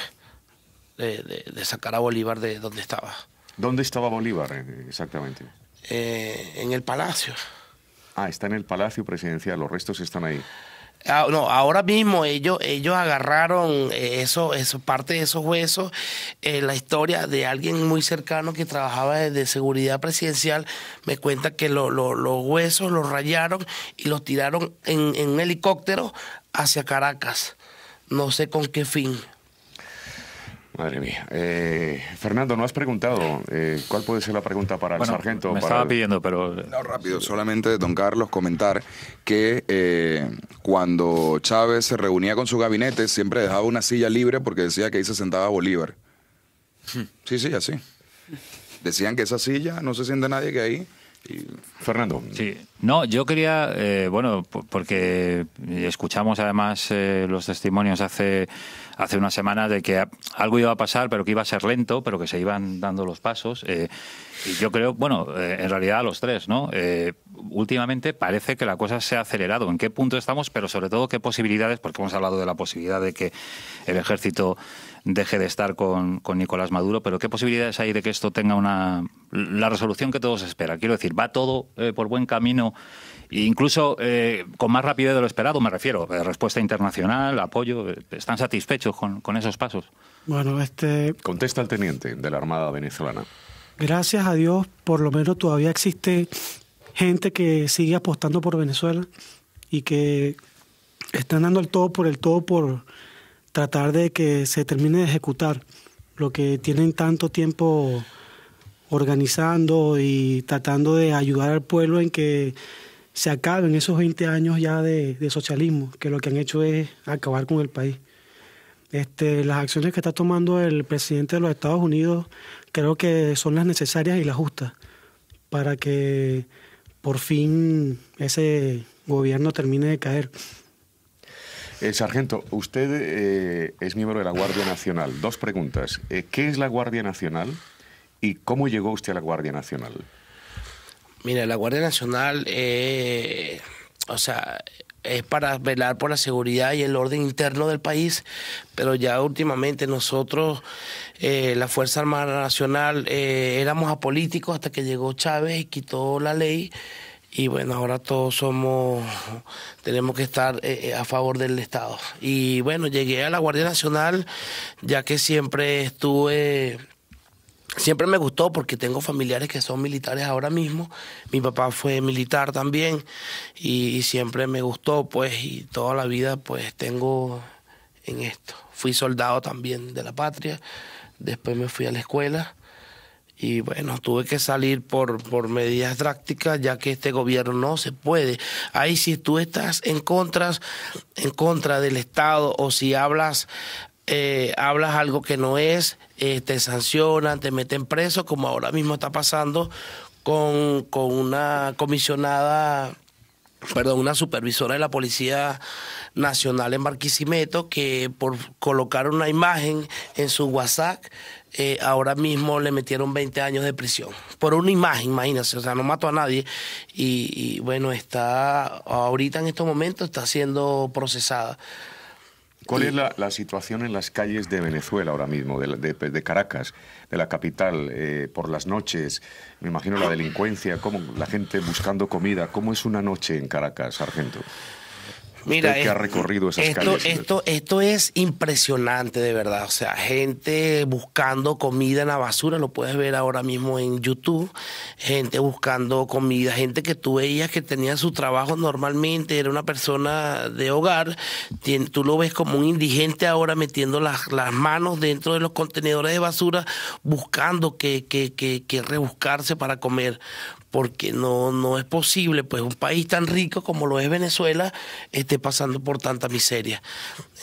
de sacar a Bolívar de donde estaba. ¿Dónde estaba Bolívar exactamente? En el palacio. Ah, está en el Palacio Presidencial, los restos están ahí. No, ahora mismo ellos agarraron parte de esos huesos, la historia de alguien muy cercano que trabajaba de seguridad presidencial, me cuenta que los huesos los rayaron y los tiraron en un helicóptero hacia Caracas, no sé con qué fin. Madre mía. Fernando, ¿no has preguntado cuál puede ser la pregunta para el sargento? Me estaba pidiendo, pero... No, rápido, solamente, don Carlos, comentar que cuando Chávez se reunía con su gabinete siempre dejaba una silla libre porque decía que ahí se sentaba Bolívar. Sí, así. Decían que esa silla no se siente nadie que ahí... Fernando. Sí. No, yo quería, porque escuchamos además los testimonios hace unas semanas de que algo iba a pasar, pero que iba a ser lento, pero que se iban dando los pasos. Y yo creo, en realidad a los tres, ¿no? Últimamente parece que la cosa se ha acelerado. ¿En qué punto estamos? Pero sobre todo, ¿qué posibilidades? Porque hemos hablado de la posibilidad de que el ejército deje de estar con Nicolás Maduro, pero ¿qué posibilidades hay de que esto tenga la resolución que todos esperan? Quiero decir, ¿va todo por buen camino, incluso con más rapidez de lo esperado? Me refiero, respuesta internacional, apoyo. ¿Están satisfechos con esos pasos? Bueno, Contesta el teniente de la Armada venezolana. Gracias a Dios, por lo menos todavía existe gente que sigue apostando por Venezuela y que están dando el todo por tratar de que se termine de ejecutar lo que tienen tanto tiempo organizando y tratando de ayudar al pueblo en que se acaben esos 20 años ya de socialismo, que lo que han hecho es acabar con el país. Las acciones que está tomando el presidente de los Estados Unidos creo que son las necesarias y las justas para que por fin ese gobierno termine de caer. Sargento, usted es miembro de la Guardia Nacional. Dos preguntas. ¿Qué es la Guardia Nacional y cómo llegó usted a la Guardia Nacional? Mira, la Guardia Nacional, es para velar por la seguridad y el orden interno del país, pero ya últimamente nosotros, la Fuerza Armada Nacional, éramos apolíticos hasta que llegó Chávez y quitó la ley. Y bueno, ahora todos tenemos que estar a favor del Estado. Y bueno, llegué a la Guardia Nacional ya que siempre me gustó porque tengo familiares que son militares ahora mismo. Mi papá fue militar también y siempre me gustó, pues, y toda la vida pues tengo en esto. Fui soldado también de la patria, después me fui a la escuela. Y bueno, tuve que salir por medidas drásticas, ya que este gobierno no se puede. Ahí si tú estás en contra del Estado o si hablas algo que no es, te sancionan, te meten preso, como ahora mismo está pasando con una una supervisora de la Policía Nacional en Barquisimeto, que por colocar una imagen en su WhatsApp, ahora mismo le metieron 20 años de prisión. Por una imagen, imagínense, o sea, no mató a nadie. Y bueno, ahorita en estos momentos está siendo procesada. ¿Cuál es la situación en las calles de Venezuela ahora mismo, de Caracas, de la capital, por las noches? Me imagino la delincuencia, cómo la gente buscando comida. ¿Cómo es una noche en Caracas, sargento? Mira, que ha recorrido esas calles. Esto es impresionante, de verdad. O sea, gente buscando comida en la basura, lo puedes ver ahora mismo en YouTube. Gente buscando comida, gente que tú veías que tenía su trabajo normalmente, era una persona de hogar. Tú lo ves como un indigente ahora metiendo las manos dentro de los contenedores de basura, buscando que rebuscarse para comer. Porque no es posible, pues un país tan rico como lo es Venezuela esté pasando por tanta miseria.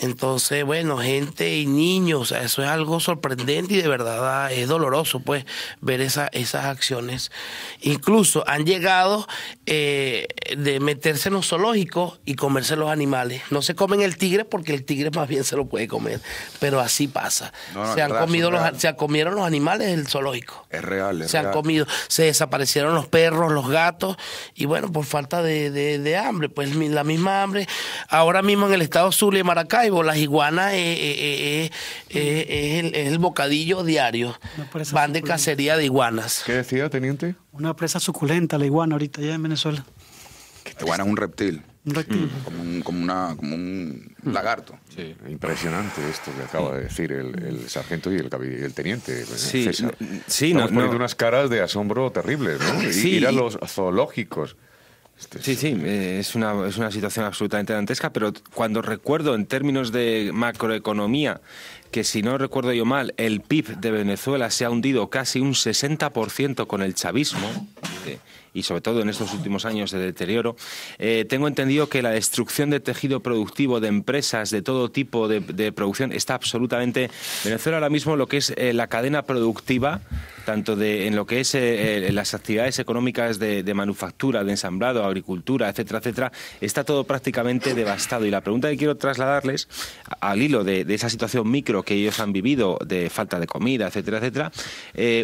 Entonces, bueno, gente y niños, o sea, eso es algo sorprendente y de verdad es doloroso, pues, ver esas acciones. Incluso han llegado de meterse en los zoológicos y comerse los animales. No se comen el tigre porque el tigre más bien se lo puede comer, pero así pasa. Se comieron los animales del zoológico. Es real, han comido, se desaparecieron los perros, los gatos, y bueno, por falta de hambre, pues la misma hambre. Ahora mismo en el estado Zulia y Maracaibo, las iguanas es el bocadillo diario. Van de cacería de iguanas. ¿Qué decía, teniente? Una presa suculenta, la iguana, ahorita ya en Venezuela. La iguana es un reptil. Un reptil. Como un lagarto. Sí. Impresionante esto que acaba de decir el sargento y el teniente. Sí, César. Sí, Estamos poniendo unas caras de asombro terribles, ¿no? Sí. Ir a los zoológicos. Sí, es una situación absolutamente dantesca, pero cuando recuerdo en términos de macroeconomía que, si no recuerdo yo mal, el PIB de Venezuela se ha hundido casi un 60% con el chavismo, y sobre todo en estos últimos años de deterioro, tengo entendido que la destrucción de tejido productivo, de empresas, de todo tipo de producción, está absolutamente... Venezuela ahora mismo, lo que es la cadena productiva, tanto en lo que es las actividades económicas de manufactura, de ensamblado, agricultura, etcétera, etcétera, está todo prácticamente devastado. Y la pregunta que quiero trasladarles, al hilo de esa situación micro que ellos han vivido, de falta de comida, etcétera, etcétera,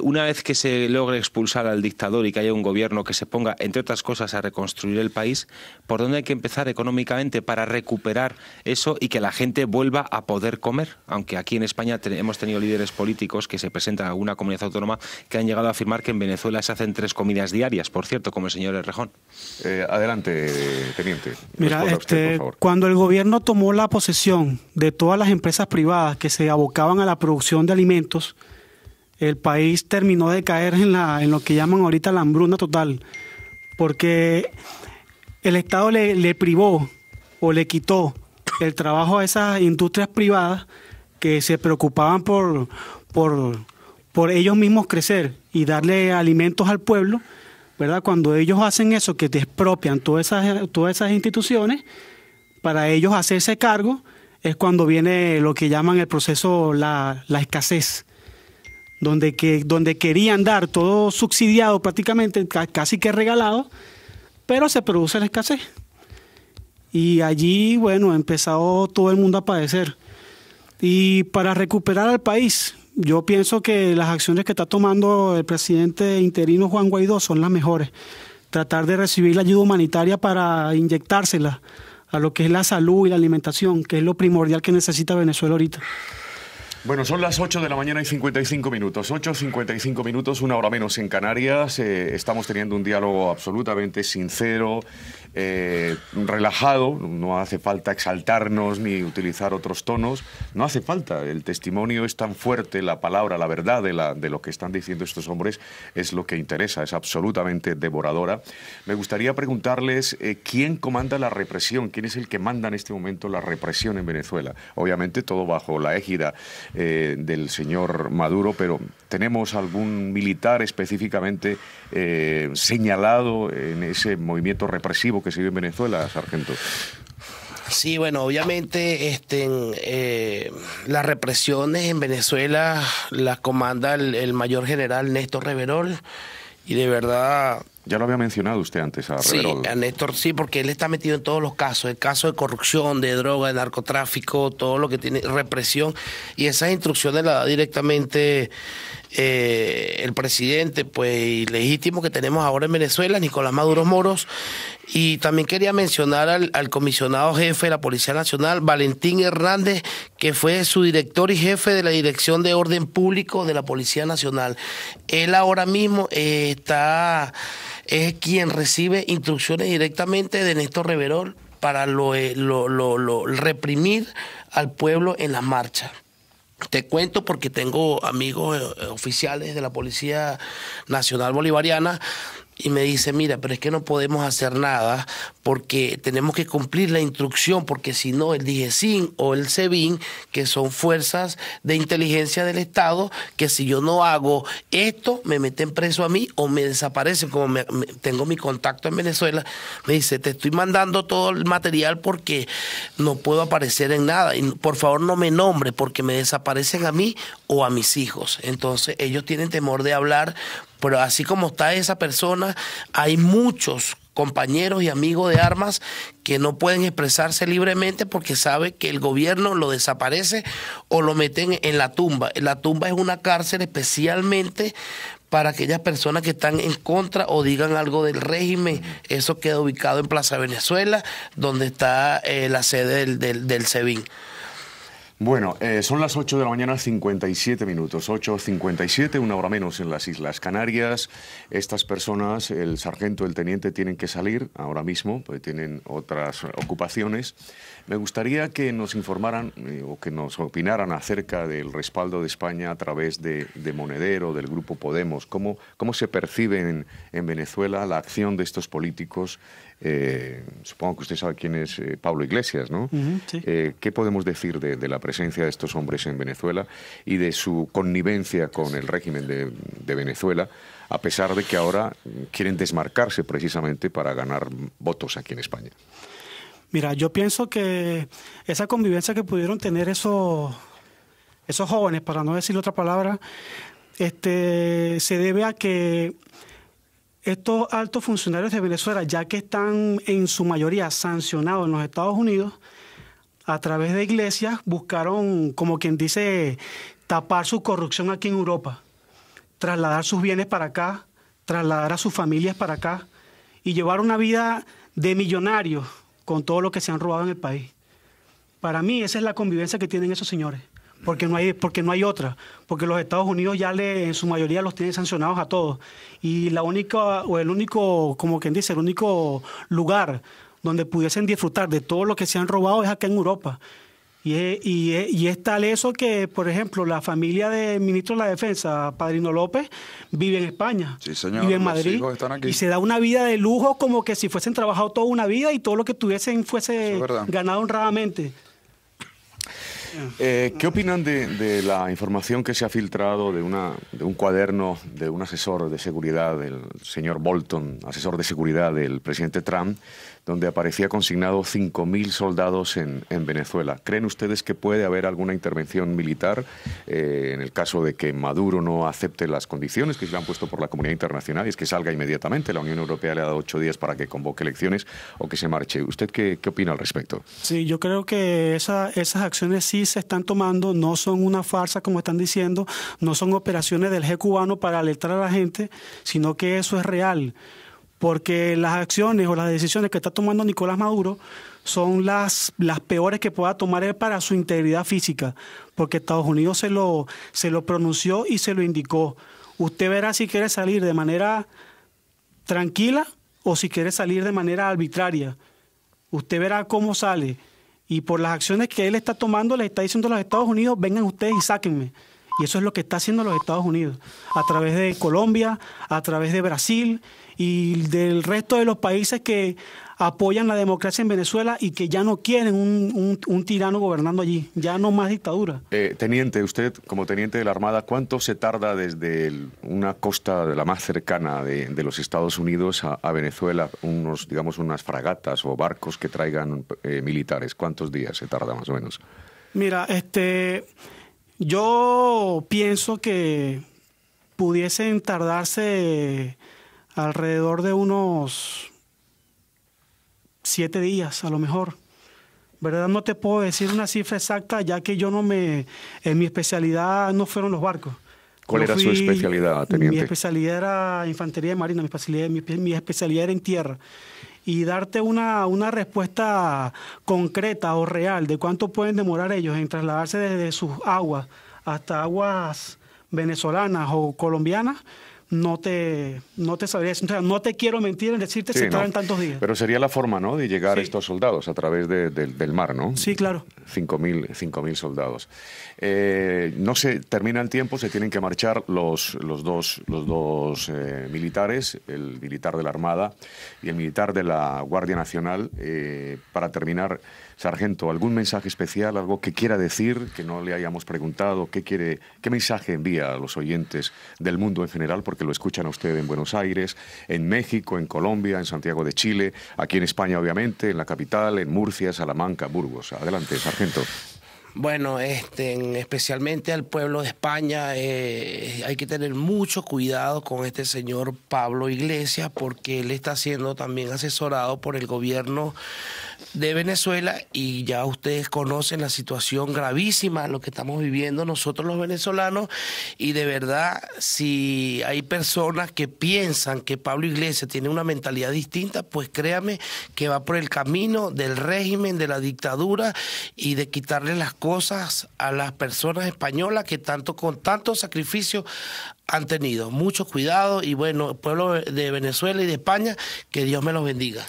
una vez que se logre expulsar al dictador y que haya un gobierno que se ponga, entre otras cosas, a reconstruir el país, ¿por dónde hay que empezar económicamente para recuperar eso y que la gente vuelva a poder comer? Aunque aquí en España hemos tenido líderes políticos que se presentan a alguna comunidad autónoma que han llegado a afirmar que en Venezuela se hacen 3 comidas diarias, por cierto, como el señor Errejón. Adelante, teniente. Mira, usted, por favor. Cuando el gobierno tomó la posesión de todas las empresas privadas que se abocaban a la producción de alimentos, el país terminó de caer en lo que llaman ahorita la hambruna total, porque el Estado le privó o le quitó el trabajo a esas industrias privadas que se preocupaban por ellos mismos crecer y darle alimentos al pueblo, ¿verdad? Cuando ellos hacen eso, que te expropian todas esas instituciones, para ellos hacerse cargo, es cuando viene lo que llaman el proceso, la escasez, donde querían dar todo subsidiado prácticamente, casi que regalado, pero se produce la escasez. Y allí, bueno, empezó todo el mundo a padecer. Y para recuperar al país, yo pienso que las acciones que está tomando el presidente interino Juan Guaidó son las mejores. Tratar de recibir la ayuda humanitaria para inyectársela a lo que es la salud y la alimentación, que es lo primordial que necesita Venezuela ahorita. Bueno, son las 8 de la mañana y 55 minutos. 8:55 minutos, una hora menos en Canarias. Estamos teniendo un diálogo absolutamente sincero, relajado. No hace falta exaltarnos ni utilizar otros tonos. No hace falta. El testimonio es tan fuerte, la palabra, la verdad de lo que están diciendo estos hombres es lo que interesa. Es absolutamente devoradora. Me gustaría preguntarles quién comanda la represión, quién es el que manda en este momento la represión en Venezuela. Obviamente todo bajo la égida del señor Maduro, pero ¿tenemos algún militar específicamente señalado en ese movimiento represivo que se vive en Venezuela, sargento? Sí, bueno, obviamente las represiones en Venezuela las comanda el mayor general Néstor Reverol, y de verdad... Ya lo había mencionado usted antes a Reverol. Sí, a Néstor, sí, porque él está metido en todos los casos, el caso de corrupción, de droga, de narcotráfico, todo lo que tiene represión, y esas instrucciones las da directamente el presidente, pues ilegítimo que tenemos ahora en Venezuela, Nicolás Maduro Moros. Y también quería mencionar al comisionado jefe de la Policía Nacional, Valentín Hernández, que fue su director y jefe de la Dirección de Orden Público de la Policía Nacional. Él ahora mismo es quien recibe instrucciones directamente de Néstor Reverol para reprimir al pueblo en las marchas. Te cuento porque tengo amigos oficiales de la Policía Nacional Bolivariana y me dice, mira, pero es que no podemos hacer nada porque tenemos que cumplir la instrucción, porque si no el DIGESIN o el SEBIN, que son fuerzas de inteligencia del Estado, que si yo no hago esto, me meten preso a mí o me desaparecen, como tengo mi contacto en Venezuela, me dice, te estoy mandando todo el material porque no puedo aparecer en nada, y por favor no me nombre porque me desaparecen a mí o a mis hijos. Entonces ellos tienen temor de hablar, pero así como está esa persona, hay muchos compañeros y amigos de armas que no pueden expresarse libremente porque sabe que el gobierno lo desaparece o lo meten en la tumba. La tumba es una cárcel especialmente para aquellas personas que están en contra o digan algo del régimen. Eso queda ubicado en Plaza Venezuela, donde está la sede del SEBIN. Bueno, son las 8 de la mañana, 57 minutos, 8:57, una hora menos en las Islas Canarias. Estas personas, el sargento, el teniente, tienen que salir ahora mismo, pues tienen otras ocupaciones. Me gustaría que nos informaran o que nos opinaran acerca del respaldo de España a través de Monedero, del Grupo Podemos. ¿Cómo se percibe en Venezuela la acción de estos políticos? Supongo que usted sabe quién es Pablo Iglesias, ¿no? Sí. ¿Qué podemos decir de la presencia de estos hombres en Venezuela y de su connivencia con el régimen de Venezuela, a pesar de que ahora quieren desmarcarse precisamente para ganar votos aquí en España? Mira, yo pienso que esa convivencia que pudieron tener esos jóvenes, para no decir otra palabra, se debe a que estos altos funcionarios de Venezuela, ya que están en su mayoría sancionados en los Estados Unidos, a través de Iglesias buscaron, como quien dice, tapar su corrupción aquí en Europa, trasladar sus bienes para acá, trasladar a sus familias para acá y llevar una vida de millonarios con todo lo que se han robado en el país. Para mí esa es la convivencia que tienen esos señores, porque no hay otra, porque los Estados Unidos ya en su mayoría los tienen sancionados a todos y el único, como quien dice, el único lugar donde pudiesen disfrutar de todo lo que se han robado es acá en Europa. Y es tal eso que, por ejemplo, la familia del ministro de la Defensa, Padrino López, vive en España, sí, señor, vive en Madrid, y se da una vida de lujo como que si fuesen trabajado toda una vida y todo lo que tuviesen fuese ganado honradamente. ¿Qué opinan de la información que se ha filtrado de un cuaderno de un asesor de seguridad, del señor Bolton, asesor de seguridad del presidente Trump, donde aparecía consignado 5.000 soldados en Venezuela? ¿Creen ustedes que puede haber alguna intervención militar en el caso de que Maduro no acepte las condiciones que se le han puesto por la comunidad internacional, y es que salga inmediatamente? La Unión Europea le ha dado 8 días para que convoque elecciones o que se marche. ¿Usted qué opina al respecto? Sí, yo creo que esas acciones sí se están tomando, no son una farsa como están diciendo, no son operaciones del G cubano para alertar a la gente, sino que eso es real. Porque las acciones o las decisiones que está tomando Nicolás Maduro son las peores que pueda tomar él para su integridad física, porque Estados Unidos se lo pronunció y se lo indicó. Usted verá si quiere salir de manera tranquila o si quiere salir de manera arbitraria. Usted verá cómo sale. Y por las acciones que él está tomando, le está diciendo a los Estados Unidos, vengan ustedes y sáquenme. Y eso es lo que está haciendo los Estados Unidos, a través de Colombia, a través de Brasil y del resto de los países que apoyan la democracia en Venezuela y que ya no quieren un tirano gobernando allí, ya no más dictadura. Teniente, usted como teniente de la Armada, ¿cuánto se tarda desde una costa de la más cercana de los Estados Unidos a Venezuela, unas fragatas o barcos que traigan militares? ¿Cuántos días se tarda más o menos? Mira, yo pienso que pudiesen tardarse alrededor de unos 7 días, a lo mejor. ¿Verdad? No te puedo decir una cifra exacta, ya que en mi especialidad no fueron los barcos. ¿Cuál era su especialidad, teniente? Mi especialidad era infantería de marina, mi especialidad era en tierra. Y darte una respuesta concreta o real de cuánto pueden demorar ellos en trasladarse desde sus aguas hasta aguas venezolanas o colombianas, no te sabría decir. O sea, no te quiero mentir en decirte si tardan tantos días. Pero sería la forma, ¿no?, de llegar a estos soldados a través del mar, ¿no? Sí, claro. 5.000 soldados. No se termina el tiempo, se tienen que marchar los dos militares, el militar de la Armada y el militar de la Guardia Nacional. Para terminar, sargento, ¿algún mensaje especial, algo que quiera decir, que no le hayamos preguntado? ¿Qué mensaje envía a los oyentes del mundo en general? Porque lo escuchan a usted en Buenos Aires, en México, en Colombia, en Santiago de Chile, aquí en España, obviamente, en la capital, en Murcia, Salamanca, Burgos. Adelante, sargento. Bueno, especialmente al pueblo de España, hay que tener mucho cuidado con este señor Pablo Iglesias, porque él está siendo también asesorado por el gobierno de Venezuela, y ya ustedes conocen la situación gravísima, lo que estamos viviendo nosotros los venezolanos, y de verdad, si hay personas que piensan que Pablo Iglesias tiene una mentalidad distinta, pues créame que va por el camino del régimen, de la dictadura, y de quitarle las cosas a las personas españolas que con tanto sacrificio han tenido. Mucho cuidado, y bueno, pueblo de Venezuela y de España, que Dios me los bendiga.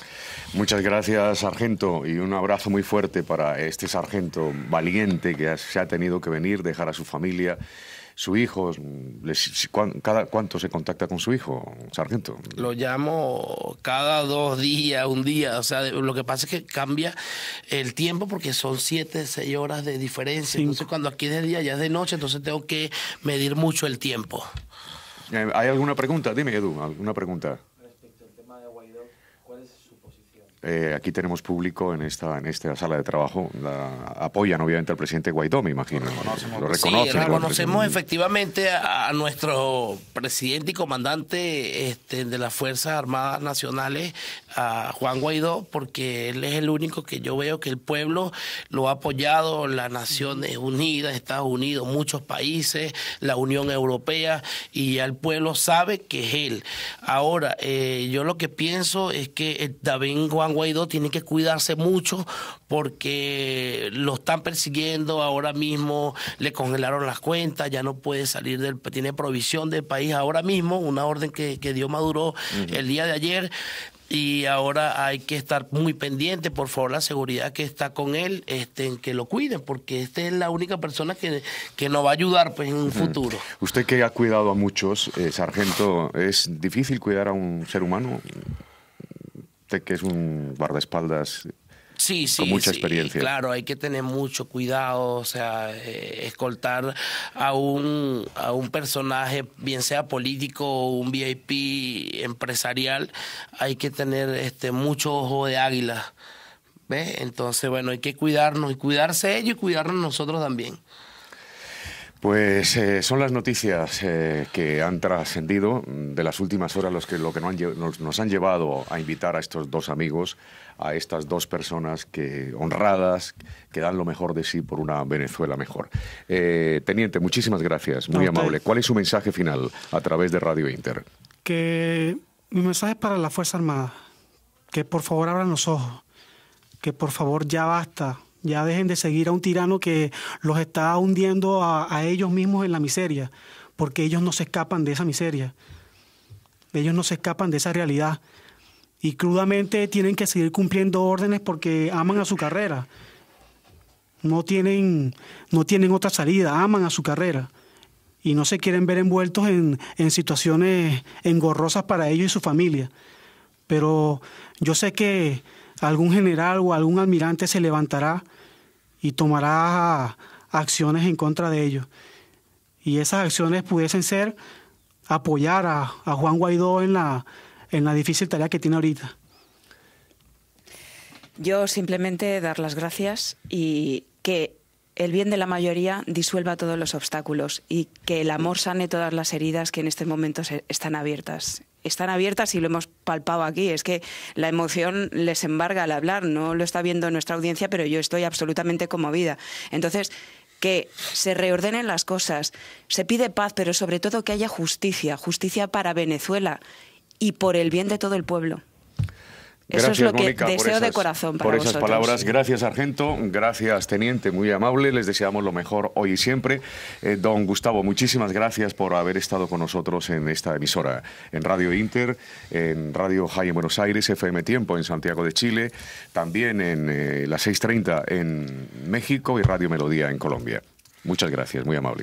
Muchas gracias, sargento, y un abrazo muy fuerte para este sargento valiente que se ha tenido que venir, dejar a su familia, su hijo. ¿Cuánto se contacta con su hijo, sargento? Lo llamo cada 2 días, un día. O sea, lo que pasa es que cambia el tiempo porque son 7, 6 horas de diferencia. Entonces, cuando aquí es de día, ya es de noche, entonces tengo que medir mucho el tiempo. ¿Hay alguna pregunta? Dime, Edu, ¿alguna pregunta? Respecto al tema de Guaidó, ¿cuál es su posición? Aquí tenemos público en esta sala de trabajo. Apoyan obviamente al presidente Guaidó, me imagino. Lo reconocen. Sí, reconocemos efectivamente a nuestro presidente y comandante de las Fuerzas Armadas Nacionales, a Juan Guaidó, porque él es el único que yo veo que el pueblo lo ha apoyado, las Naciones Unidas, Estados Unidos, muchos países, la Unión Europea, y ya el pueblo sabe que es él. Ahora, yo lo que pienso es que también Juan Guaidó tiene que cuidarse mucho, porque lo están persiguiendo ahora mismo, le congelaron las cuentas, ya no puede salir tiene provisión del país ahora mismo, una orden que dio Maduro el día de ayer. Y ahora hay que estar muy pendiente, por favor, la seguridad que está con él, en que lo cuiden, porque esta es la única persona que nos va a ayudar pues, en un futuro. Usted que ha cuidado a muchos, sargento, ¿es difícil cuidar a un ser humano? Usted que es un guardaespaldas con mucha experiencia. Claro, hay que tener mucho cuidado, o sea, escoltar a un personaje, bien sea político o un VIP empresarial, hay que tener mucho ojo de águila, ¿ves? Entonces, bueno, hay que cuidarnos, y cuidarse ellos y cuidarnos nosotros también. Pues son las noticias que han trascendido de las últimas horas lo que nos han llevado a invitar a estos 2 amigos, a estas 2 personas honradas, que dan lo mejor de sí por una Venezuela mejor. Teniente, muchísimas gracias, muy amable. ¿Cuál es su mensaje final a través de Radio Inter? Que mi mensaje es para la Fuerza Armada, que por favor abran los ojos, que por favor ya basta. Ya dejen de seguir a un tirano que los está hundiendo a ellos mismos en la miseria, porque ellos no se escapan de esa miseria. Ellos no se escapan de esa realidad. Y crudamente tienen que seguir cumpliendo órdenes porque aman a su carrera. No tienen otra salida, aman a su carrera. Y no se quieren ver envueltos en situaciones engorrosas para ellos y su familia. Pero yo sé que algún general o algún almirante se levantará y tomará acciones en contra de ellos. Y esas acciones pudiesen ser apoyar a Juan Guaidó en la difícil tarea que tiene ahorita. Yo simplemente dar las gracias y que el bien de la mayoría disuelva todos los obstáculos y que el amor sane todas las heridas que en este momento están abiertas. Están abiertas y lo hemos palpado aquí. Es que la emoción les embarga al hablar. No lo está viendo nuestra audiencia, pero yo estoy absolutamente conmovida. Entonces, que se reordenen las cosas. Se pide paz, pero sobre todo que haya justicia. Justicia para Venezuela y por el bien de todo el pueblo. Gracias, eso es lo que Mónica, deseo de corazón para por esas vosotros. palabras. Gracias, sargento. Gracias, teniente. Muy amable. Les deseamos lo mejor hoy y siempre. Don Gustavo, muchísimas gracias por haber estado con nosotros en esta emisora, en Radio Inter, en Radio High en Buenos Aires, FM Tiempo en Santiago de Chile, también en las 6:30 en México y Radio Melodía en Colombia. Muchas gracias. Muy amable.